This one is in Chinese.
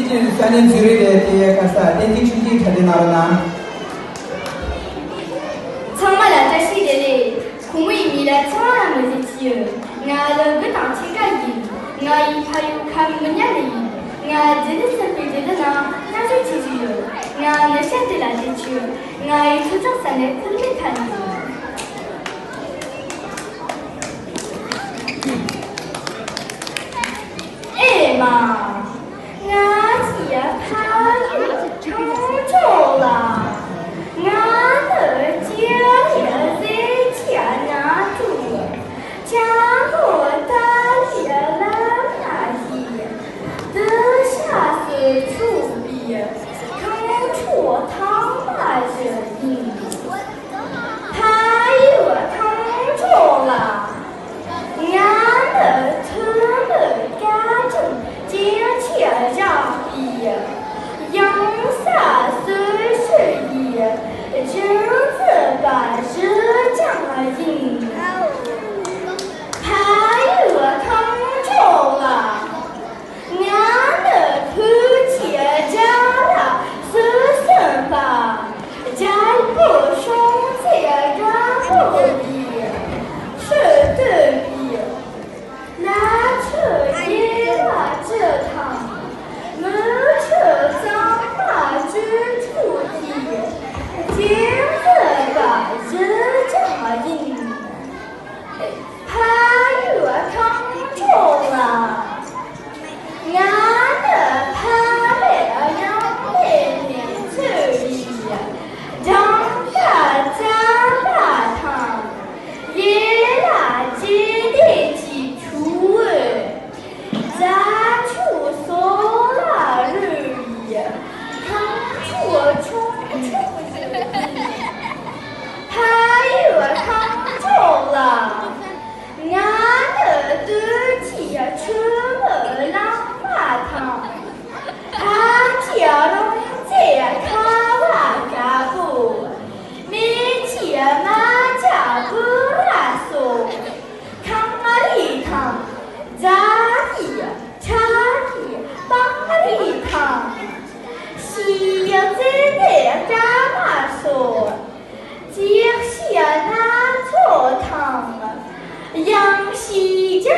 시즌 사는 주리에 대해 가서 댄딩 찾아나오나 정말这系列里，孔伟米的从来没有去，俺的不当去干的，俺一还有看不见的，俺真的是被这个呢，俺就去去了，俺那现在来的去，俺一出张三的可没看的。哎妈，俺姐她又成重了。俺的姐也在前拿住，家我大爷来那些，等下是出笔，成出他妈这印，他又成重了，俺的村的家政今天让比，养啥岁是一。真子把这家人，他又成重了，俺的夫妻家了是什么？家不生在家不离，是对比，拿出一把这趟，没出脏马之处地。今日把这家人，他又成重了，俺的他来养妹妹去里，长大长大堂，也拉几的起初咱出所拉日里，他出冲。他又成重了，俺的肚脐出了浪马汤，他家中在卡瓦家布，每天马家不拉松，康里汤，咋地茶地帮里汤，西洋在干嘛说？接下那座堂，杨西家